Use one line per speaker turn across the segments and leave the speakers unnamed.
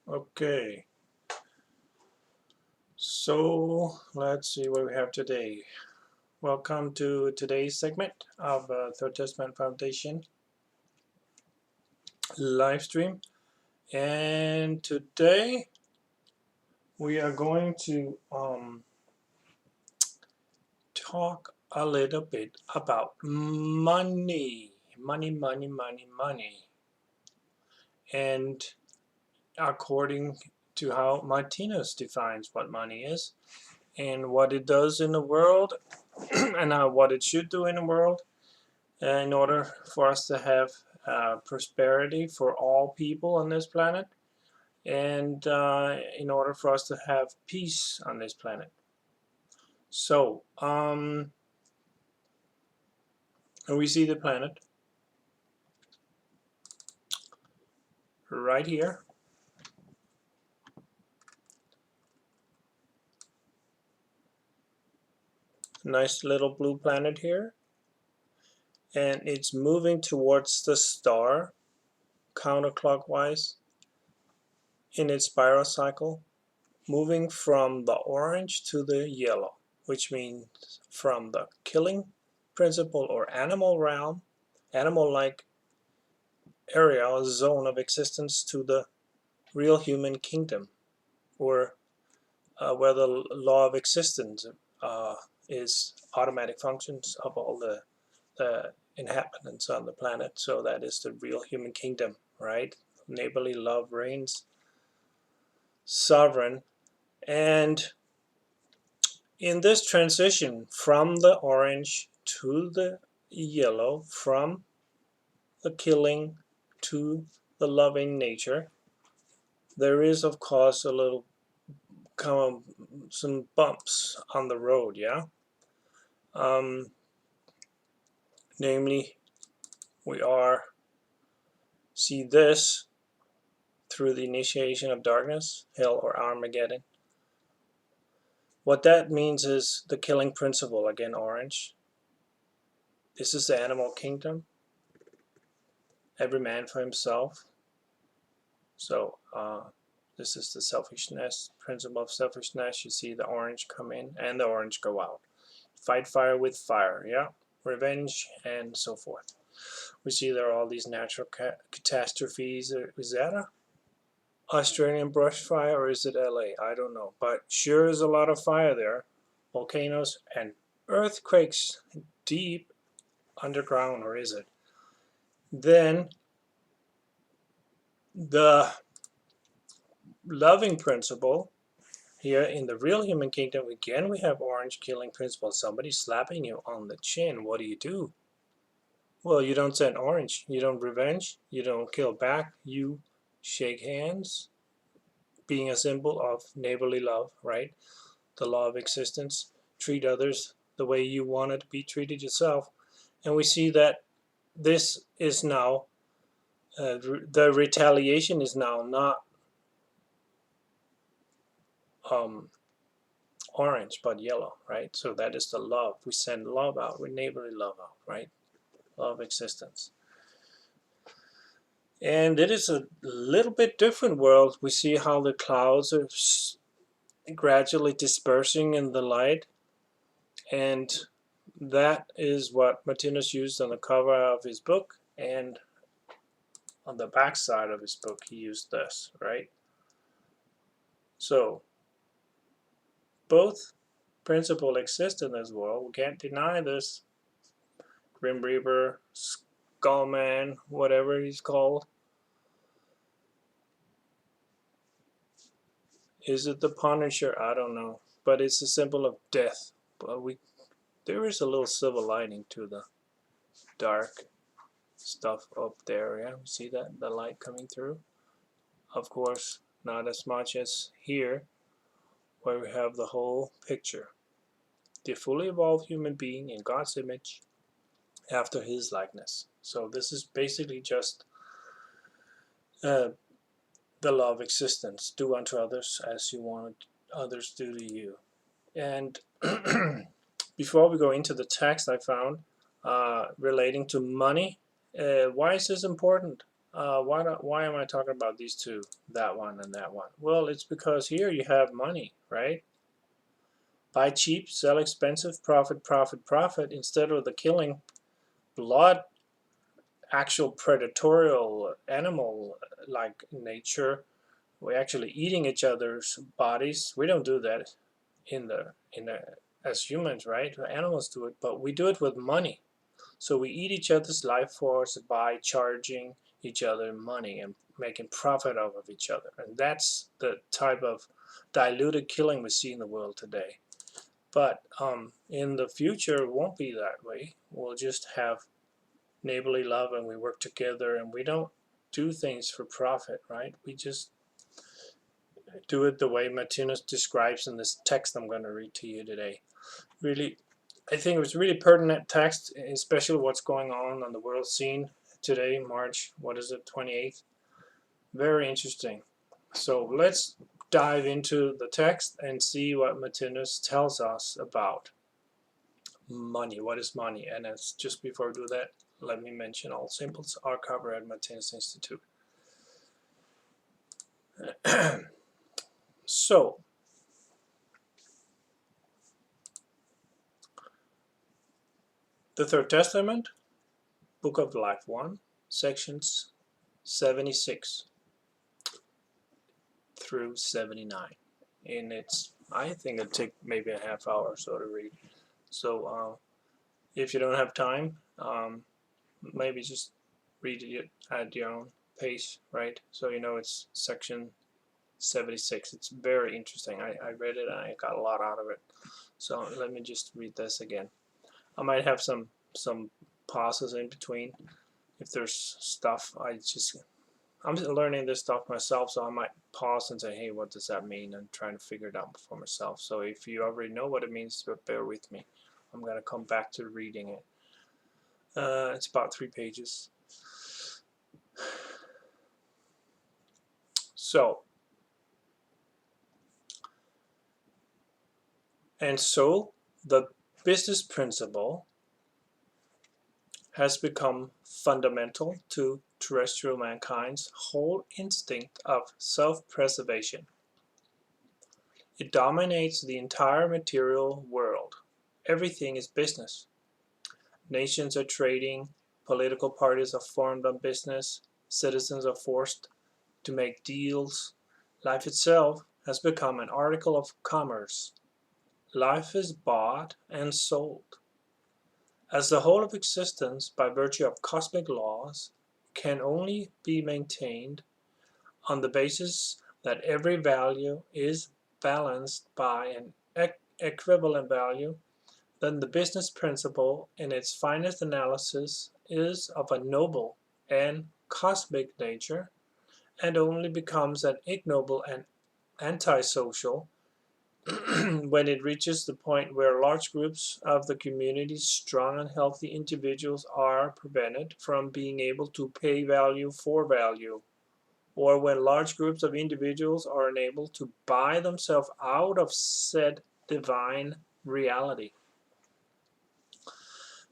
Okay, so let's see what we have today. Welcome to today's segment of Third Testament Foundation live stream. And today we are going to talk a little bit about money. Money. And according to how Martinez defines what money is and what it does in the world and what it should do in the world in order for us to have prosperity for all people on this planet and in order for us to have peace on this planet. So, we see the planet right here. Nice little blue planet here. And it's moving towards the star counterclockwise in its spiral cycle, moving from the orange to the yellow, which means from the killing principle or animal realm, animal-like area or zone of existence to the real human kingdom, or where the law of existence is automatic functions of all the inhabitants on the planet. So that is the real human kingdom, right? Neighborly love reigns sovereign. And in this transition from the orange to the yellow, from the killing to the loving nature, there is of course a little some bumps on the road, yeah. Namely, we see this through the initiation of darkness, hell, or Armageddon. What that means is the killing principle, again orange. This is the animal kingdom. Every man for himself. So this is the selfishness, principle of selfishness. You see the orange come in and the orange go out. Fight fire with fire, yeah. Revenge and so forth. We see there are all these natural catastrophes. Is that a Australian brush fire or is it LA? I don't know. But sure is a lot of fire there. Volcanoes and earthquakes deep underground, or is it? Then the loving principle here in the real human kingdom, again we have orange killing principle. Somebody slapping you on the chin, what do? Well, you don't send orange, you don't revenge, you don't kill back, you shake hands, being a symbol of neighborly love, right? The law of existence, treat others the way you want to be treated yourself. And we see that this is now, the retaliation is now not orange but yellow, right? So that is the love. We send love out, we neighborly love out, right? Love existence. And it is a little bit different world. We see how the clouds are gradually dispersing in the light, and that is what Martinez used on the cover of his book, and on the back side of his book he used this, right? So both principles exist in this world. We can't deny this. Grim Reaper, Skullman, whatever he's called. Is it the Punisher? I don't know. But it's a symbol of death. But there is a little silver lining to the dark stuff up there. Yeah, see that? The light coming through. Of course, not as much as here, where we have the whole picture. The fully evolved human being in God's image after his likeness. So this is basically just the law of existence. Do unto others as you want others do to you. And before we go into the text I found relating to money, why is this important? why am I talking about these two, that one and that one? Well, it's because here you have money, right? Buy cheap, sell expensive, profit, profit, profit. Instead of the killing blood, actual predatorial animal like nature, we're actually eating each other's bodies. We don't do that in the as humans, right? Animals do it, but we do it with money. So we eat each other's life force by charging each other money and making profit out of each other. And that's the type of diluted killing we see in the world today. But in the future, it won't be that way. We'll just have neighborly love and we work together and we don't do things for profit, right? We just do it the way Martinez describes in this text I'm going to read to you today. Really, I think it was really pertinent text, especially what's going on the world scene today, March, what is it, 28th? Very interesting. So let's dive into the text and see what Martinez tells us about money. What is money? And as just before we do that, let me mention all symbols are covered at Martinez Institute. So, the Third Testament, Book of Life 1, sections 76 through 79. And it's, I think it'll take maybe a half hour or so to read. So if you don't have time, maybe just read it at your own pace, right? So you know it's section 76. It's very interesting. I read it and I got a lot out of it. So let me just read this again. I might have some pauses in between if there's stuff. I'm learning this stuff myself, so I might pause and say, hey, what does that mean? And trying to figure it out for myself. So if you already know what it means, bear with me. I'm going to come back to reading it. It's about 3 pages. So, and so the business principle has become fundamental to terrestrial mankind's whole instinct of self-preservation. It dominates the entire material world. Everything is business. Nations are trading, political parties are formed on business, citizens are forced to make deals. Life itself has become an article of commerce. Life is bought and sold. As the whole of existence, by virtue of cosmic laws, can only be maintained on the basis that every value is balanced by an equivalent value, then the business principle in its finest analysis is of a noble and cosmic nature, and only becomes an ignoble and antisocial when it reaches the point where large groups of the community's strong and healthy individuals are prevented from being able to pay value for value, or when large groups of individuals are unable to buy themselves out of said divine reality.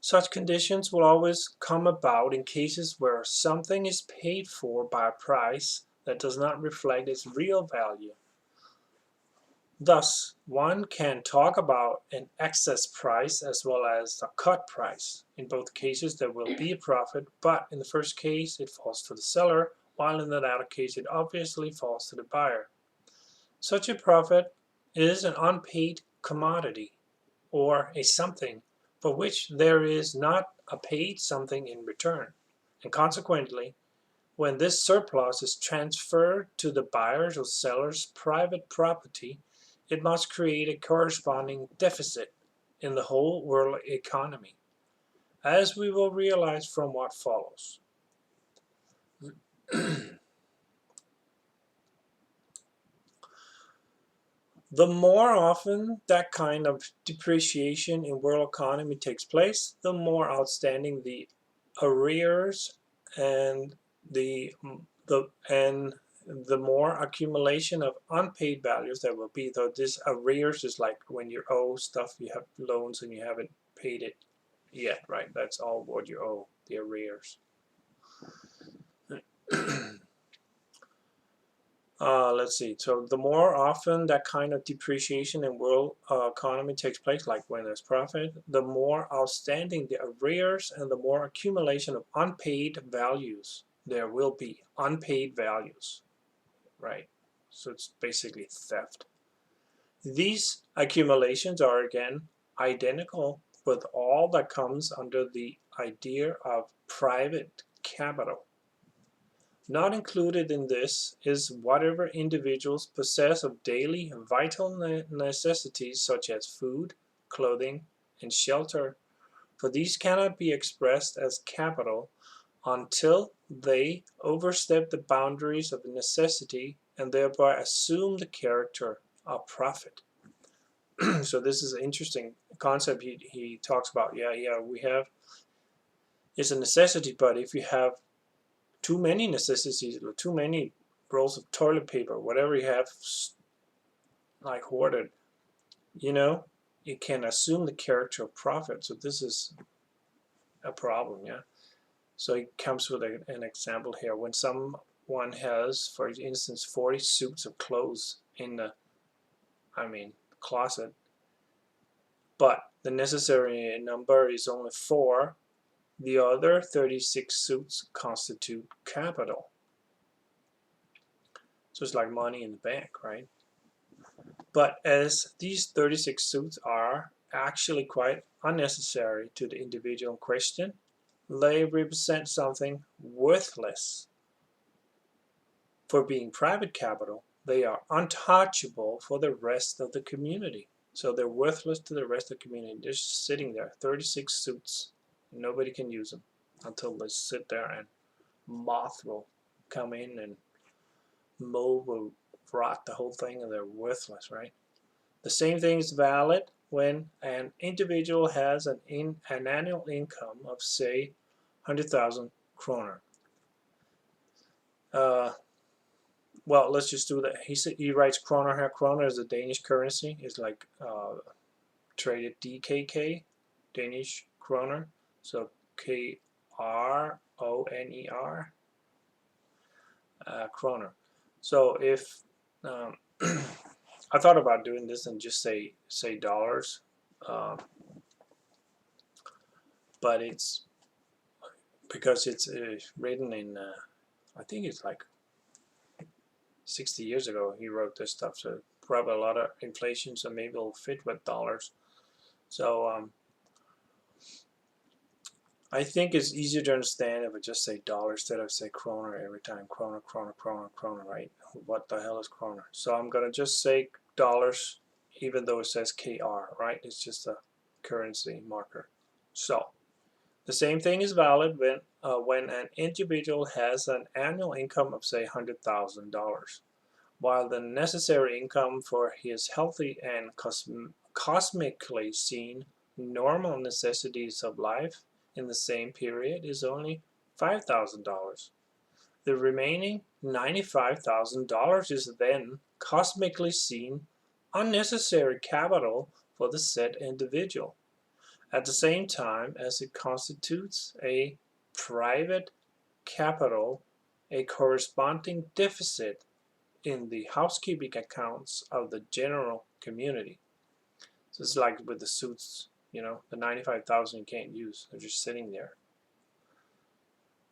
Such conditions will always come about in cases where something is paid for by a price that does not reflect its real value. Thus, one can talk about an excess price as well as a cut price. In both cases there will be a profit, but in the first case it falls to the seller, while in the latter case it obviously falls to the buyer. Such a profit is an unpaid commodity, or a something for which there is not a paid something in return, and consequently, when this surplus is transferred to the buyer's or seller's private property, it must create a corresponding deficit in the whole world economy, as we will realize from what follows. The more often that kind of depreciation in world economy takes place, the more outstanding the arrears and the more accumulation of unpaid values there will be. Though this arrears is like when you owe stuff, you have loans and you haven't paid it yet, right? That's all what you owe, the arrears. Let's see. So the more often that kind of depreciation in world economy takes place, like when there's profit, the more outstanding the arrears and the more accumulation of unpaid values there will be. Unpaid values, right? So it's basically theft. These accumulations are again identical with all that comes under the idea of private capital. Not included in this is whatever individuals possess of daily vital necessities such as food, clothing, and shelter, for these cannot be expressed as capital until they overstep the boundaries of necessity and thereby assume the character of profit. So this is an interesting concept he talks about. Yeah, we have, it's a necessity, but if you have too many necessities or too many rolls of toilet paper, whatever you have like hoarded, it can assume the character of profit. So this is a problem, yeah. So it comes with an example here. When someone has, for instance, 40 suits of clothes in the, closet, but the necessary number is only 4, the other 36 suits constitute capital. So it's like money in the bank, right? But as these 36 suits are actually quite unnecessary to the individual in question, they represent something worthless. For being private capital, they are untouchable for the rest of the community. So they're worthless to the rest of the community. They're just sitting there, 36 suits. Nobody can use them until they sit there and moth will come in and mold will rot the whole thing and they're worthless, right? The same thing is valid when an individual has an annual income of, say, 100,000 kroner. Well, let's just do that. He writes kroner here. Kroner is a Danish currency. It's like traded DKK, Danish kroner. So Kroner, kroner. So if I thought about doing this and just say dollars, but it's because it's written in I think it's like 60 years ago he wrote this stuff, so probably a lot of inflation, so maybe it'll fit with dollars. So I think it's easier to understand if I just say dollar instead of say kroner every time. Kroner, kroner, kroner, kroner, right? What the hell is kroner? So I'm gonna just say dollars even though it says KR, right? It's just a currency marker. So the same thing is valid when an individual has an annual income of, say, $100,000, while the necessary income for his healthy and cosmically seen normal necessities of life in the same period is only $5,000. The remaining $95,000 is then cosmically seen unnecessary capital for the said individual, at the same time as it constitutes a private capital, a corresponding deficit in the housekeeping accounts of the general community. So it's like with the suits, the 95,000 you can't use. They're just sitting there,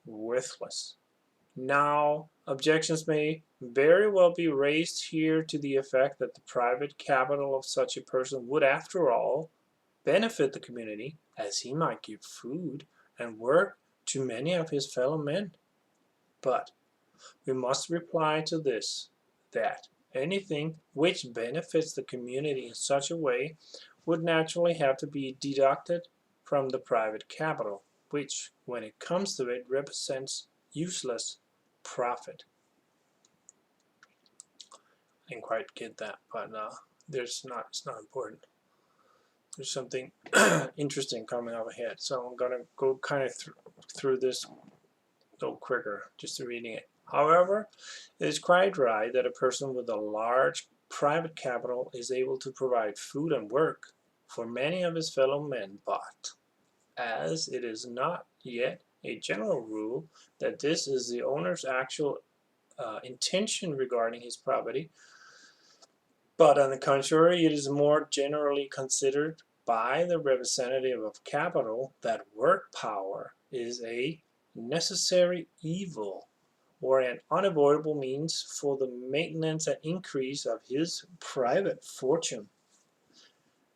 worthless. Now, objections may very well be raised here to the effect that the private capital of such a person would, after all, benefit the community, as he might give food and work to many of his fellow men. But we must reply to this, that anything which benefits the community in such a way would naturally have to be deducted from the private capital, which, when it comes to it, represents useless profit. I didn't quite get that, but it's not important. There's something interesting coming up ahead, so I'm gonna go kind of through this a little quicker, just reading it. However, it is quite right that a person with a large private capital is able to provide food and work for many of his fellow men, but as it is not yet a general rule that this is the owner's actual intention regarding his property, but on the contrary, it is more generally considered by the representative of capital that work power is a necessary evil or an unavoidable means for the maintenance and increase of his private fortune.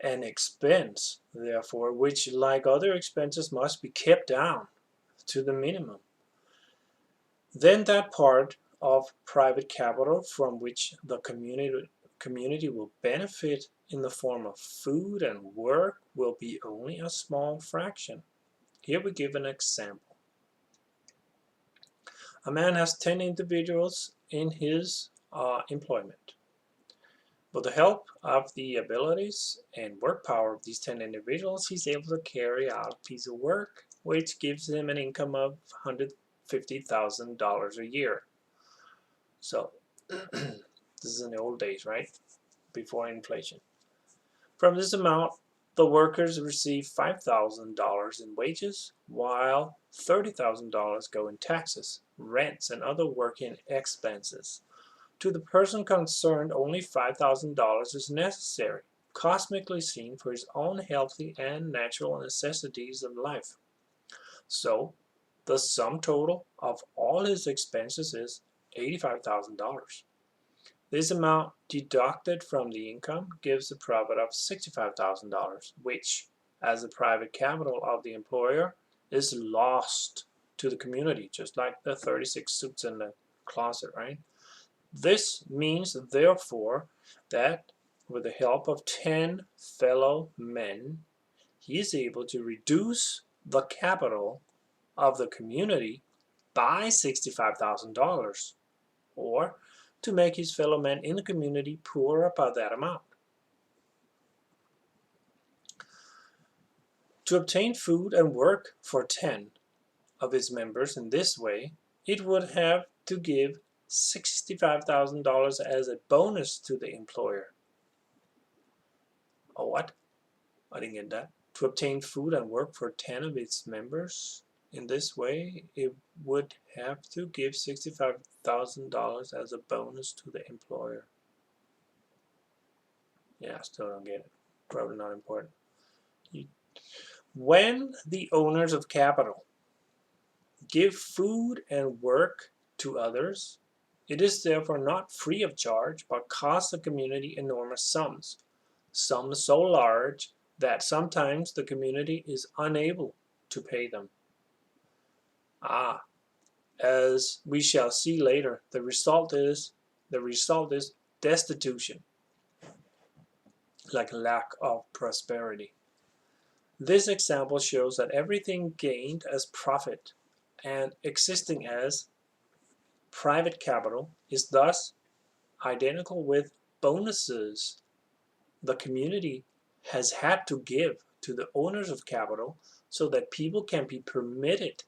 An expense, therefore, which, like other expenses, must be kept down to the minimum. Then that part of private capital from which the community will benefit in the form of food and work will be only a small fraction. Here we give an example. A man has 10 individuals in his employment. With the help of the abilities and work power of these 10 individuals, he's able to carry out a piece of work which gives him an income of $150,000 a year. So this is in the old days, right? Before inflation. From this amount, the workers receive $5,000 in wages, while $30,000 go in taxes, rents, and other working expenses. To the person concerned, only $5,000 is necessary, cosmically seen, for his own healthy and natural necessities of life. So, the sum total of all his expenses is $85,000. This amount deducted from the income gives a profit of $65,000, which, as the private capital of the employer, is lost to the community, just like the 36 suits in the closet, right? This means, therefore, that with the help of 10 fellow men, he is able to reduce the capital of the community by $65,000, or to make his fellow men in the community poorer by that amount. To obtain food and work for 10 of his members in this way, it would have to give $65,000 as a bonus to the employer. Oh, what? I didn't get that. To obtain food and work for 10 of its members in this way, it would have to give $65,000 as a bonus to the employer. Yeah, still don't get it. Probably not important. When the owners of capital give food and work to others, it is therefore not free of charge, but costs the community enormous sums so large that sometimes the community is unable to pay them. As we shall see later, the result is destitution, like lack of prosperity. This example shows that everything gained as profit and existing as private capital is thus identical with bonuses the community has had to give to the owners of capital so that people can be permitted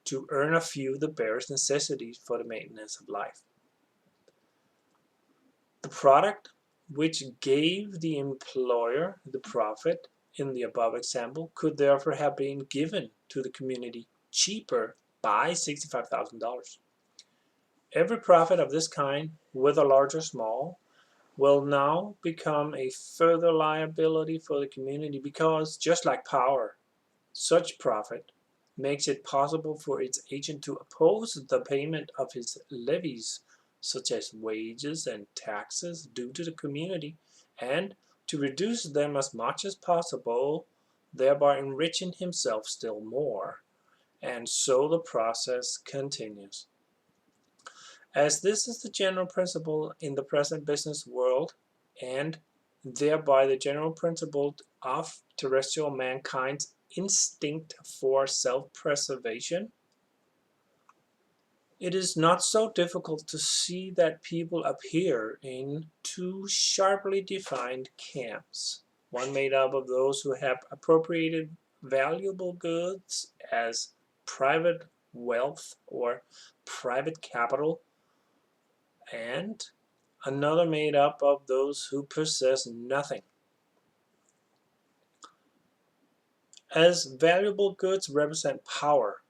to earn a few of the barest necessities for the maintenance of life. The product which gave the employer the profit in the above example could therefore have been given to the community cheaper by $65,000. Every profit of this kind, whether large or small, will now become a further liability for the community because, just like power, such profit makes it possible for its agent to oppose the payment of his levies, such as wages and taxes due to the community, and to reduce them as much as possible, thereby enriching himself still more. And so the process continues. As this is the general principle in the present business world, and thereby the general principle of terrestrial mankind's instinct for self-preservation, it is not so difficult to see that people appear in two sharply defined camps, one made up of those who have appropriated valuable goods as private wealth or private capital, and another made up of those who possess nothing. As valuable goods represent power,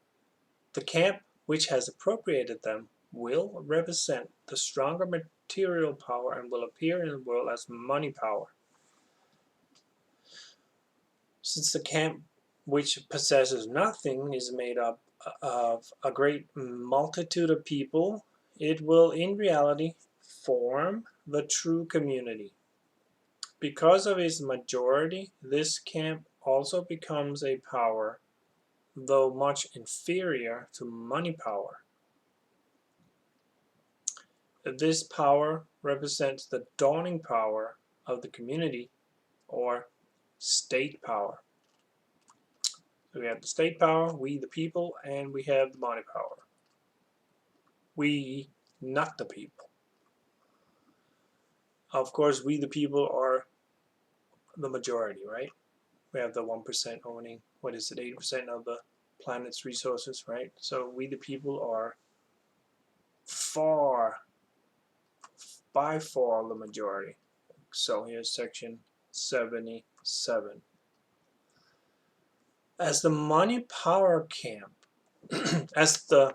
The camp which has appropriated them will represent the stronger material power and will appear in the world as money power. Since the camp which possesses nothing is made up of a great multitude of people, it will in reality form the true community. Because of its majority, this camp also becomes a power, though much inferior to money power. This power represents the dawning power of the community, or state power. So we have the state power, we the people, and we have the money power. We, not the people. Of course, we the people are the majority, right? We have the 1% owning, 80% of the planet's resources, right? So we the people are by far the majority. So here's section 77. As the money power camp, as the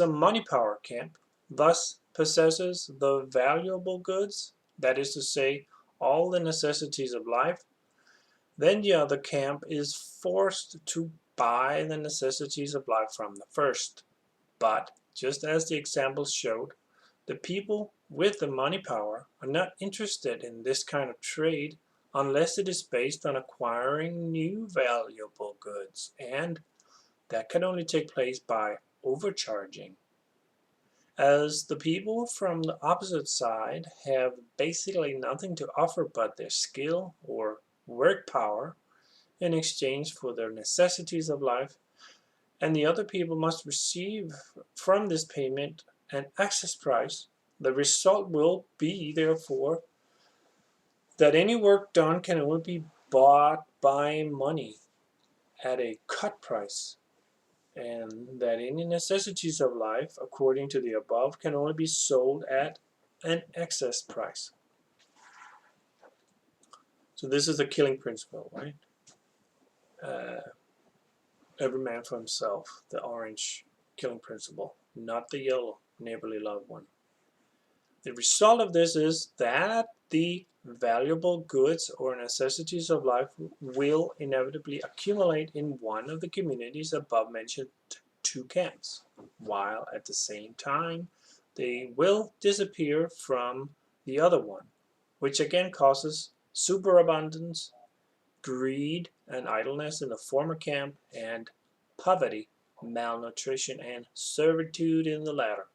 money power camp thus possesses the valuable goods, that is to say, all the necessities of life, then the other camp is forced to buy the necessities of life from the first. But, just as the examples showed, the people with the money power are not interested in this kind of trade unless it is based on acquiring new valuable goods, and that can only take place by overcharging. As the people from the opposite side have basically nothing to offer but their skill or work power in exchange for their necessities of life, and the other people must receive from this payment an access price, the result will be, therefore, that any work done can only be bought by money at a cut price, and that any necessities of life, according to the above, can only be sold at an excess price. So this is the killing principle, right? Every man for himself, the orange killing principle, not the yellow neighborly love one. The result of this is that the valuable goods or necessities of life will inevitably accumulate in one of the communities above mentioned two camps, while at the same time they will disappear from the other one, which again causes superabundance, greed, and idleness in the former camp, and poverty, malnutrition, and servitude in the latter.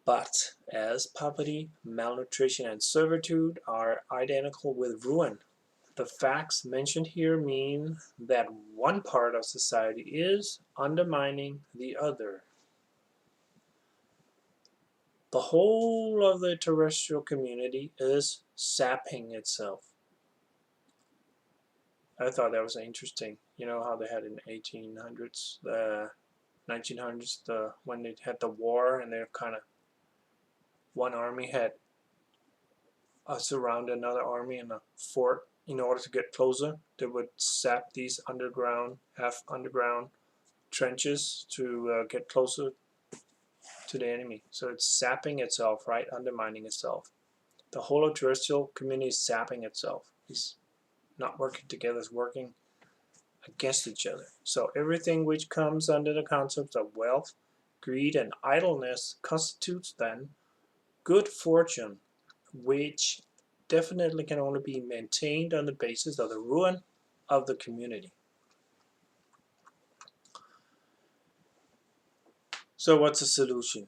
But as poverty, malnutrition, and servitude are identical with ruin, the facts mentioned here mean that one part of society is undermining the other. The whole of the terrestrial community is sapping itself. I thought that was interesting. You know how they had in the 1800s, the 1900s, when they had the war, and they're kind of, one army had surround another army in a fort. In order to get closer, they would sap these underground, half underground trenches to get closer to the enemy. So it's sapping itself, right? Undermining itself. The whole terrestrial community is sapping itself. It's not working together, it's working against each other. So everything which comes under the concepts of wealth, greed, and idleness constitutes then good fortune, which definitely can only be maintained on the basis of the ruin of the community. So what's the solution?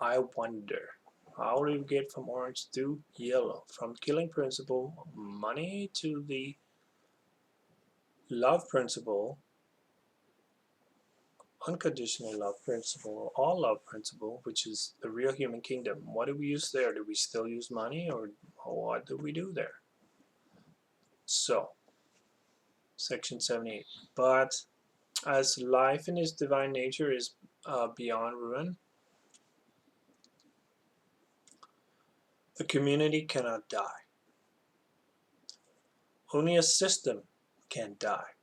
I wonder, how do you get from orange to yellow, from killing principle, money, to the love principle, unconditional love principle, all love principle, which is the real human kingdom? What do we use there? Do we still use money, or what do we do there? So, section 78. But as life in its divine nature is beyond ruin, the community cannot die. Only a system can die.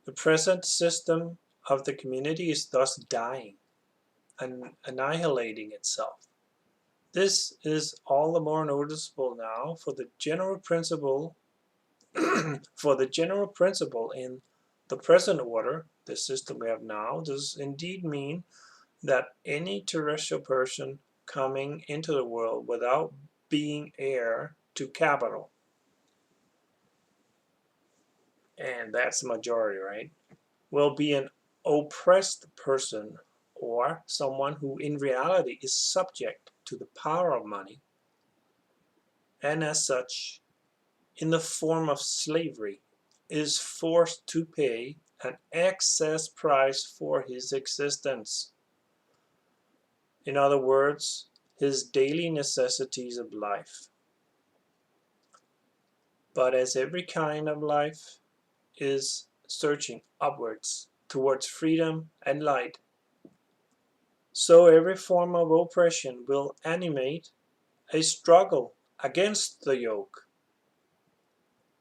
The present system of the community is thus dying and annihilating itself. This is all the more noticeable now for the general principle for the general principle in the present order, the system we have now, does indeed mean that any terrestrial person coming into the world without being heir to capital, and that's the majority, right, will be an oppressed person or someone who in reality is subject to the power of money, and as such, in the form of slavery, is forced to pay an excess price for his existence. In other words, his daily necessities of life. But as every kind of life is searching upwards towards freedom and light, so every form of oppression will animate a struggle against the yoke,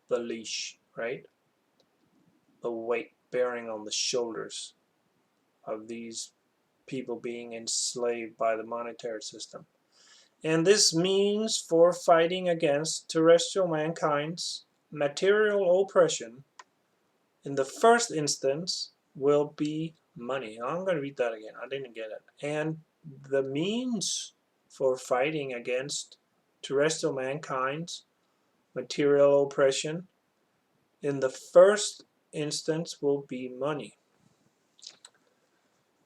the leash, right? The weight bearing on the shoulders of these people being enslaved by the monetary system. And this means for fighting against terrestrial mankind's material oppression, in the first instance, will be money. I'm going to read that again. I didn't get it. And the means for fighting against terrestrial mankind's material oppression, in the first instance, will be money.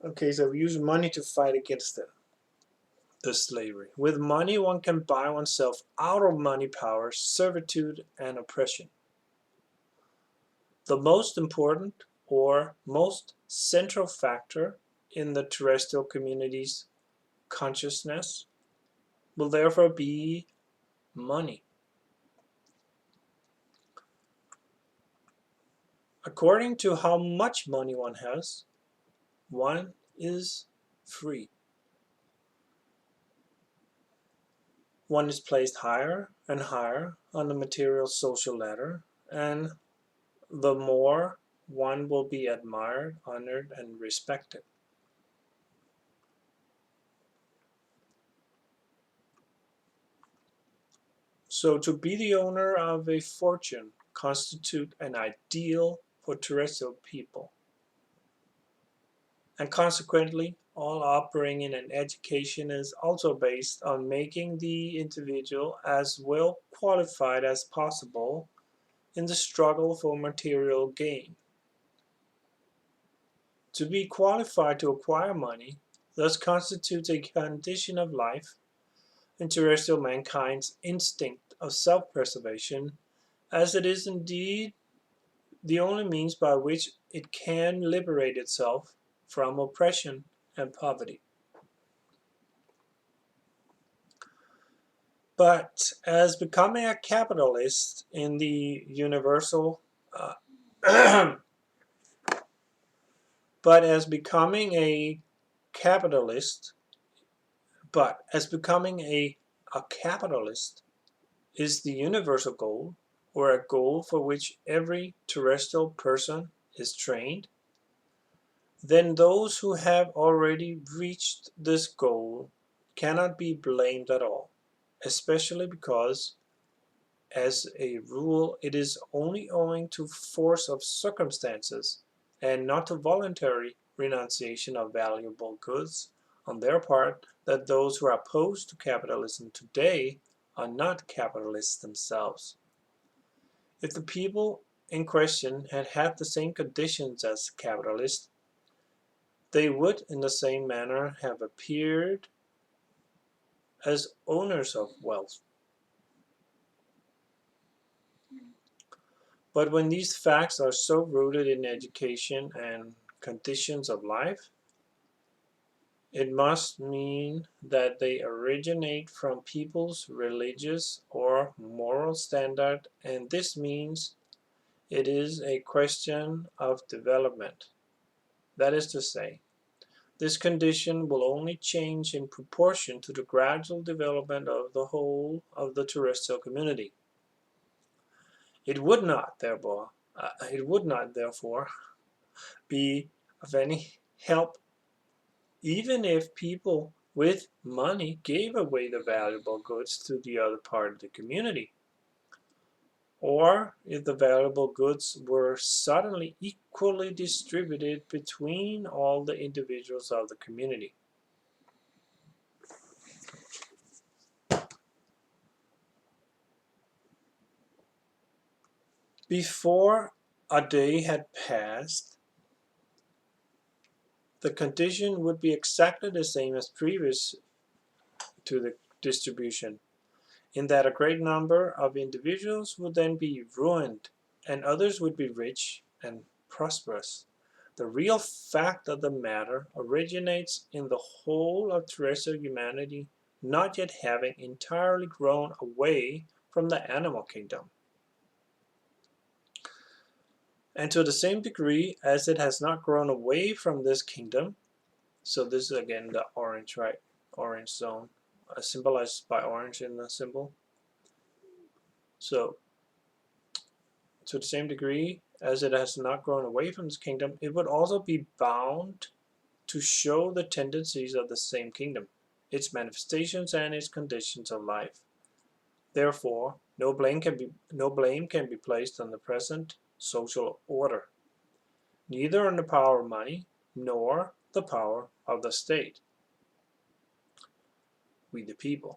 Okay, so we use money to fight against the slavery. With money, one can buy oneself out of money power, servitude, and oppression. The most important or most central factor in the terrestrial community's consciousness will therefore be money. According to how much money one has, one is free. One is placed higher and higher on the material social ladder, and the more one will be admired, honored, and respected. So to be the owner of a fortune constitute an ideal for terrestrial people. And consequently, all upbringing and education is also based on making the individual as well qualified as possible in the struggle for material gain. To be qualified to acquire money thus constitutes a condition of life in terrestrial mankind's instinct of self-preservation, as it is indeed the only means by which it can liberate itself from oppression and poverty. But as becoming a capitalist in the universal but as becoming a capitalist a capitalist is the universal goal, or a goal for which every terrestrial person is trained, then those who have already reached this goal cannot be blamed at all, especially because, as a rule, it is only owing to force of circumstances and not to voluntary renunciation of valuable goods on their part that those who are opposed to capitalism today are not capitalists themselves. If the people in question had had the same conditions as capitalists, they would in the same manner have appeared as owners of wealth. But when these facts are so rooted in education and conditions of life, it must mean that they originate from people's religious or moral standard, and this means it is a question of development. That is to say, this condition will only change in proportion to the gradual development of the whole of the terrestrial community. It would not, therefore, be of any help, even if people with money gave away the valuable goods to the other part of the community, or if the valuable goods were suddenly equally distributed between all the individuals of the community. Before a day had passed, the condition would be exactly the same as previous to the distribution, in that a great number of individuals would then be ruined and others would be rich and prosperous. The real fact of the matter originates in the whole of terrestrial humanity not yet having entirely grown away from the animal kingdom. And to the same degree as it has not grown away from this kingdom, so this is again the orange, right? Orange zone, symbolized by orange in the symbol. So to the same degree as it has not grown away from this kingdom, it would also be bound to show the tendencies of the same kingdom, its manifestations and its conditions of life. Therefore, no blame can be placed on the present social order, neither on the power of money nor the power of the state, we the people,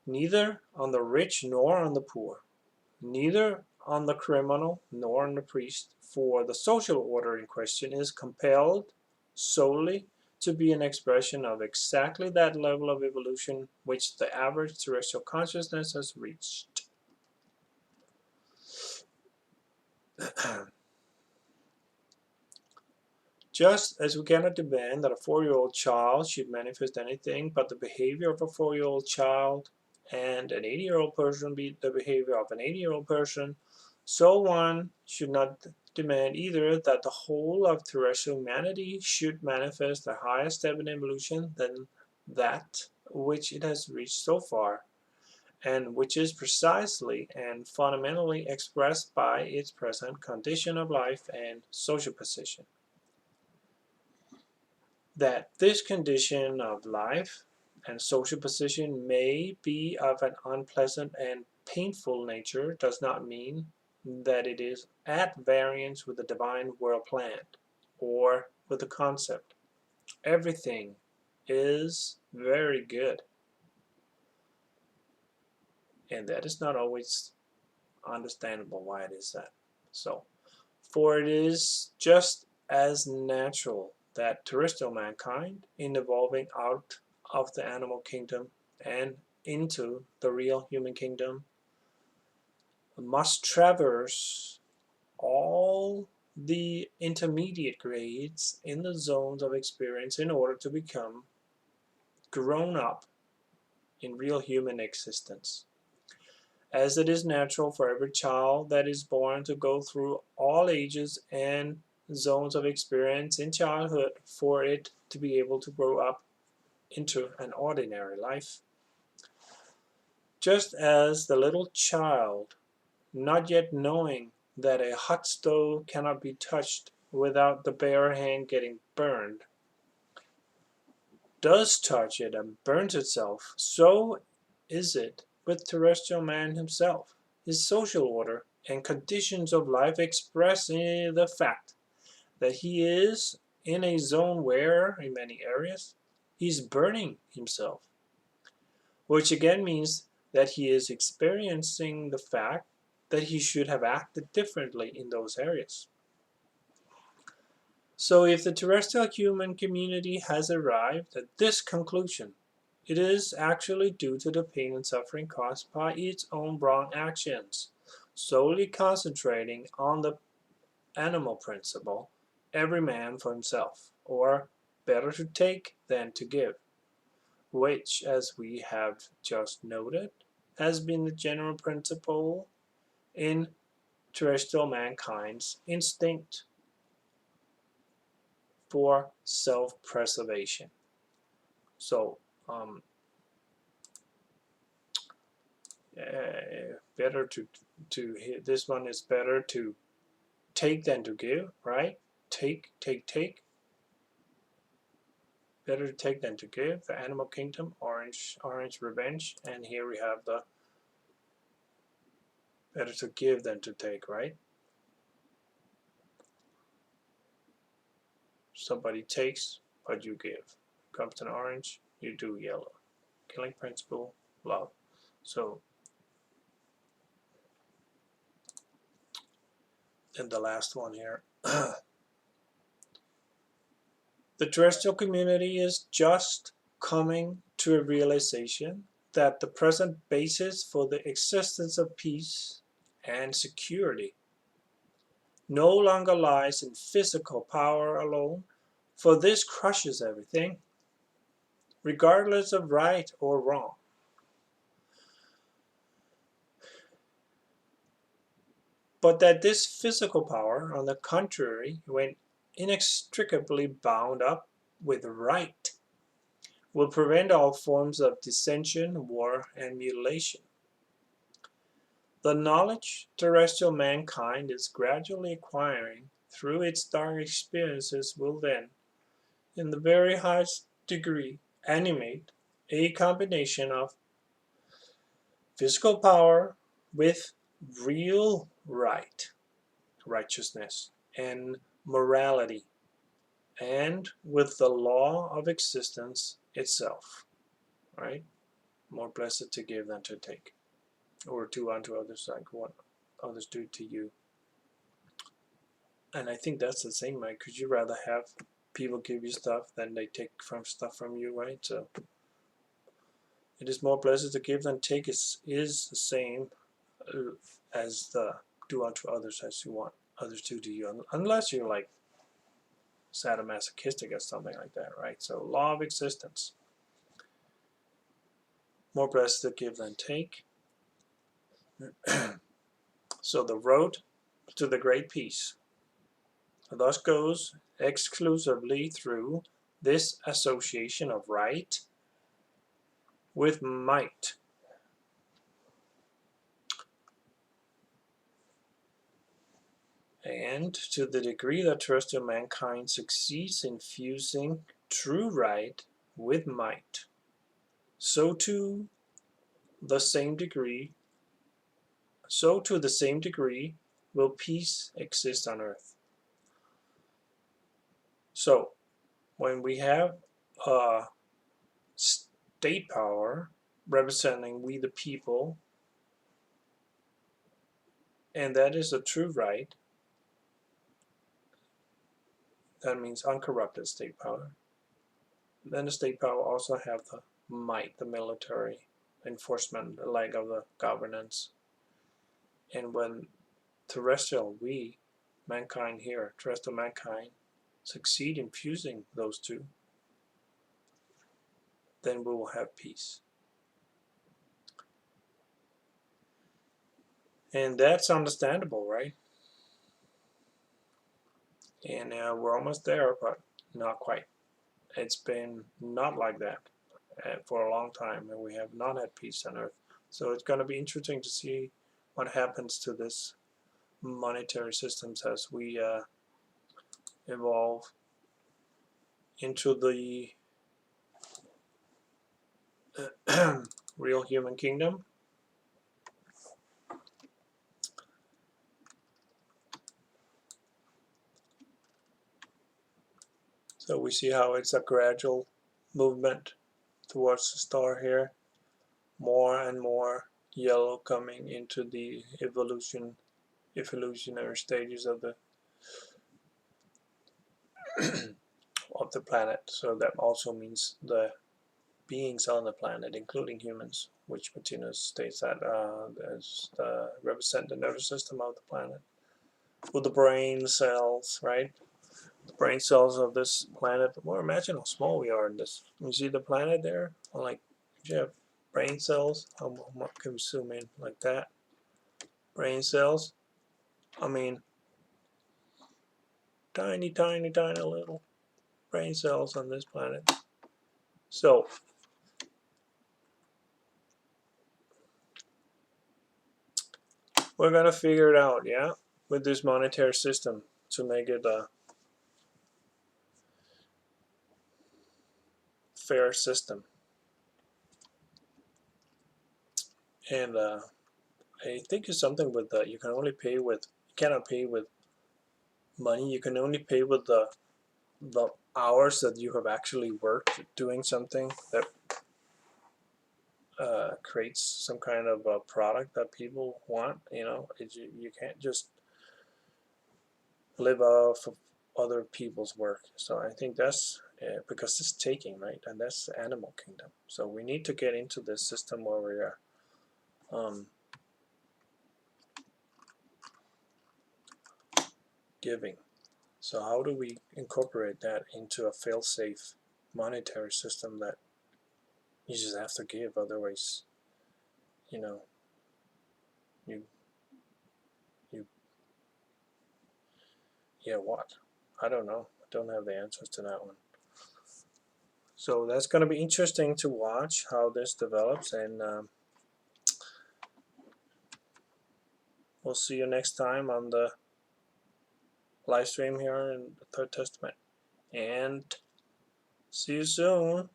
neither on the rich nor on the poor, neither on the criminal nor on the priest, for the social order in question is compelled solely to be an expression of exactly that level of evolution which the average terrestrial consciousness has reached. Just as we cannot demand that a 4-year-old child should manifest anything but the behavior of a 4-year-old child, and an 80-year-old person be the behavior of an 80-year-old person, so one should not demand either that the whole of terrestrial humanity should manifest a higher step in evolution than that which it has reached so far, and which is precisely and fundamentally expressed by its present condition of life and social position. That this condition of life and social position may be of an unpleasant and painful nature does not mean that it is at variance with the divine world plan or with the concept. Everything is very good, and that is not always understandable why it is that. So, for it is just as natural that terrestrial mankind, in evolving out of the animal kingdom and into the real human kingdom, must traverse all the intermediate grades in the zones of experience in order to become grown up in real human existence. As it is natural for every child that is born to go through all ages and zones of experience in childhood for it to be able to grow up into an ordinary life. Just as the little child, not yet knowing that a hot stove cannot be touched without the bare hand getting burned, does touch it and burns itself, so is it with terrestrial man himself. His social order and conditions of life express the fact that he is in a zone where, in many areas, he's burning himself, which again means that he is experiencing the fact that he should have acted differently in those areas. So if the terrestrial human community has arrived at this conclusion, it is actually due to the pain and suffering caused by its own wrong actions, solely concentrating on the animal principle, every man for himself, or better to take than to give, which, as we have just noted, has been the general principle in terrestrial mankind's instinct for self-preservation. So, better to this one is better to take than to give, right? take. Better to take than to give. The Animal Kingdom, Orange Revenge, and here we have the better to give than to take, right? Somebody takes, but you give. Comes an orange, you do yellow. Killing principle, love. So, and the last one here. The terrestrial community is just coming to a realization that the present basis for the existence of peace and security no longer lies in physical power alone, for this crushes everything, regardless of right or wrong. But that this physical power, on the contrary, when inextricably bound up with right, will prevent all forms of dissension, war, and mutilation. The knowledge terrestrial mankind is gradually acquiring through its dark experiences will then, in the very highest degree, animate a combination of physical power with real righteousness, and morality, and with the law of existence itself, right? More blessed to give than to take, or do unto others like what others do to you. And I think that's the same, right? Could you rather have people give you stuff than they take stuff from you, right? So it is more blessed to give than take is the same as the do unto others as you want others to do you, unless you're like sadomasochistic or something like that, right? So law of existence. More blessed to give than take. So the road to the great peace thus goes exclusively through this association of right with might. And to the degree that terrestrial mankind succeeds in fusing true right with might, so to the same degree will peace exist on earth. So when we have state power representing we the people, and that is a true right, that means uncorrupted state power, then the state power also have the might, the military enforcement, the leg of the governance. And when terrestrial, mankind here, terrestrial mankind, succeed in fusing those two, then we will have peace. And that's understandable, right? And we're almost there, but not quite. It's been not like that for a long time, and we have not had peace on earth. So it's going to be interesting to see what happens to this monetary systems as we evolve into the real human kingdom. So we see how it's a gradual movement towards the star here. More and more yellow coming into the evolutionary stages of the of the planet. So that also means the beings on the planet, including humans, which Martinez states that represent the nervous system of the planet, with the brain cells, right? The brain cells of this planet. Well, imagine how small we are in this. You see the planet there? Like, if you have brain cells, how much can we zoom in like that? Brain cells. I mean, tiny, tiny, tiny little brain cells on this planet. So, we're gonna figure it out, yeah, with this monetary system to make it fair system. And I think it's something with you can only pay with, you cannot pay with money. You can only pay with the hours that you have actually worked doing something that creates some kind of a product that people want. You can't just live off of other people's work. So I think that's because it's taking, right, and that's the animal kingdom. So we need to get into this system where we are giving. So how do we incorporate that into a fail-safe monetary system that you just have to give, otherwise, you know, you you yeah, what? I don't know. I don't have the answers to that one. So that's going to be interesting to watch how this develops, and we'll see you next time on the live stream here in the Third Testament. And see you soon.